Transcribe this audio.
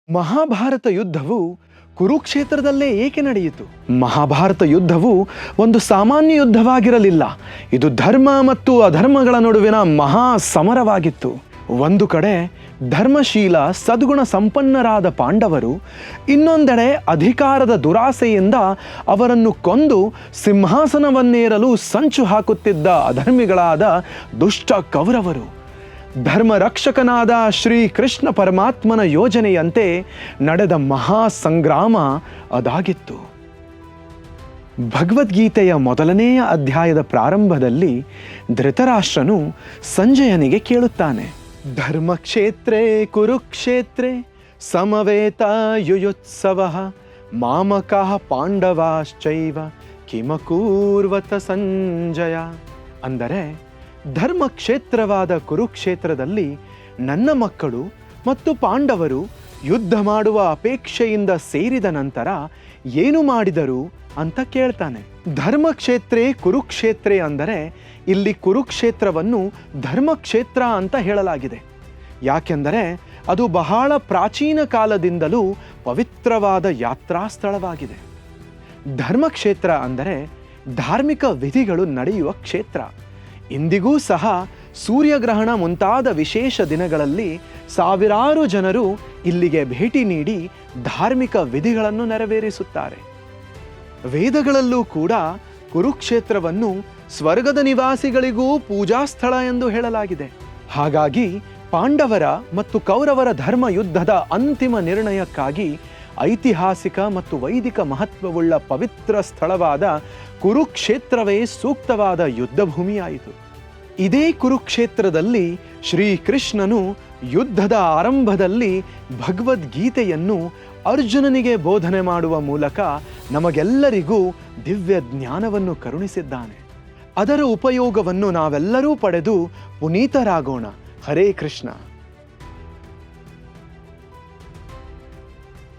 ಮಹಾಭಾರತ ಯುದ್ಧವು ಕುರುಕ್ಷೇತ್ರದಲ್ಲೇ ಏಕೆ ನಡೆಯಿತು? ಮಹಾಭಾರತ ಯುದ್ಧವು ಒಂದು ಸಾಮಾನ್ಯ ಯುದ್ಧವಾಗಿರಲಿಲ್ಲ. ಇದು ಧರ್ಮ ಮತ್ತು ಅಧರ್ಮಗಳ ನಡುವಿನ ಮಹಾ ಸಮರವಾಗಿತ್ತು. ಒಂದು ಕಡೆ ಧರ್ಮಶೀಲ ಸದ್ಗುಣ ಸಂಪನ್ನರಾದ ಪಾಂಡವರು, ಇನ್ನೊಂದೆಡೆ ಅಧಿಕಾರದ ದುರಾಸೆಯಿಂದ ಅವರನ್ನು ಕೊಂದು ಸಿಂಹಾಸನವನ್ನೇರಲು ಸಂಚು ಹಾಕುತ್ತಿದ್ದ ಅಧರ್ಮಿಗಳಾದ ದುಷ್ಟ ಕೌರವರು. ಧರ್ಮ ರಕ್ಷಕನಾದ ಶ್ರೀಕೃಷ್ಣ ಪರಮಾತ್ಮನ ಯೋಜನೆಯಂತೆ ನಡೆದ ಮಹಾ ಸಂಗ್ರಾಮ ಅದಾಗಿತ್ತು. ಭಗವದ್ಗೀತೆಯ ಮೊದಲನೆಯ ಅಧ್ಯಾಯದ ಪ್ರಾರಂಭದಲ್ಲಿ ಧೃತರಾಷ್ಟ್ರನು ಸಂಜಯನಿಗೆ ಕೇಳುತ್ತಾನೆ, ಧರ್ಮಕ್ಷೇತ್ರೇ ಕುರುಕ್ಷೇತ್ರೇ ಸಮವೇತ ಯುಯುತ್ಸವಃ ಮಾಮಕಃ ಪಾಂಡವಾಶ್ಚೈವ ಕಿಮಕೂರ್ವತ ಸಂಜಯ. ಅಂದರೆ, ಧರ್ಮಕ್ಷೇತ್ರವಾದ ಕುರುಕ್ಷೇತ್ರದಲ್ಲಿ ನನ್ನ ಮಕ್ಕಳು ಮತ್ತು ಪಾಂಡವರು ಯುದ್ಧ ಮಾಡುವ ಅಪೇಕ್ಷೆಯಿಂದ ಸೇರಿದ ನಂತರ ಏನು ಮಾಡಿದರು ಅಂತ ಕೇಳ್ತಾನೆ. ಧರ್ಮಕ್ಷೇತ್ರೇ ಕುರುಕ್ಷೇತ್ರೇ ಅಂದರೆ ಇಲ್ಲಿ ಕುರುಕ್ಷೇತ್ರವನ್ನು ಧರ್ಮಕ್ಷೇತ್ರ ಅಂತ ಹೇಳಲಾಗಿದೆ. ಯಾಕೆಂದರೆ ಅದು ಬಹಳ ಪ್ರಾಚೀನ ಕಾಲದಿಂದಲೂ ಪವಿತ್ರವಾದ ಯಾತ್ರಾ ಸ್ಥಳವಾಗಿದೆ. ಧರ್ಮಕ್ಷೇತ್ರ ಅಂದರೆ ಧಾರ್ಮಿಕ ವಿಧಿಗಳು ನಡೆಯುವ ಕ್ಷೇತ್ರ. ಇಂದಿಗೂ ಸಹ ಸೂರ್ಯಗ್ರಹಣ ಮುಂತಾದ ವಿಶೇಷ ದಿನಗಳಲ್ಲಿ ಸಾವಿರಾರು ಜನರು ಇಲ್ಲಿಗೆ ಭೇಟಿ ನೀಡಿ ಧಾರ್ಮಿಕ ವಿಧಿಗಳನ್ನು ನೆರವೇರಿಸುತ್ತಾರೆ. ವೇದಗಳಲ್ಲೂ ಕೂಡ ಕುರುಕ್ಷೇತ್ರವನ್ನು ಸ್ವರ್ಗದ ನಿವಾಸಿಗಳಿಗೂ ಪೂಜಾ ಸ್ಥಳ ಎಂದು ಹೇಳಲಾಗಿದೆ. ಹಾಗಾಗಿ ಪಾಂಡವರ ಮತ್ತು ಕೌರವರ ಧರ್ಮ ಯುದ್ಧದ ಅಂತಿಮ ನಿರ್ಣಯಕ್ಕಾಗಿ ಐತಿಹಾಸಿಕ ಮತ್ತು ವೈದಿಕ ಮಹತ್ವವುಳ್ಳ ಪವಿತ್ರ ಸ್ಥಳವಾದ ಕುರುಕ್ಷೇತ್ರವೇ ಸೂಕ್ತವಾದ ಯುದ್ಧ ಭೂಮಿಯಾಯಿತು. ಇದೇ ಕುರುಕ್ಷೇತ್ರದಲ್ಲಿ ಶ್ರೀಕೃಷ್ಣನು ಯುದ್ಧದ ಆರಂಭದಲ್ಲಿ ಭಗವದ್ಗೀತೆಯನ್ನು ಅರ್ಜುನನಿಗೆ ಬೋಧನೆ ಮಾಡುವ ಮೂಲಕ ನಮಗೆಲ್ಲರಿಗೂ ದಿವ್ಯ ಜ್ಞಾನವನ್ನು ಕರುಣಿಸಿದ್ದಾನೆ. ಅದರ ಉಪಯೋಗವನ್ನು ನಾವೆಲ್ಲರೂ ಪಡೆದು ಪುನೀತರಾಗೋಣ. ಹರೇ ಕೃಷ್ಣ.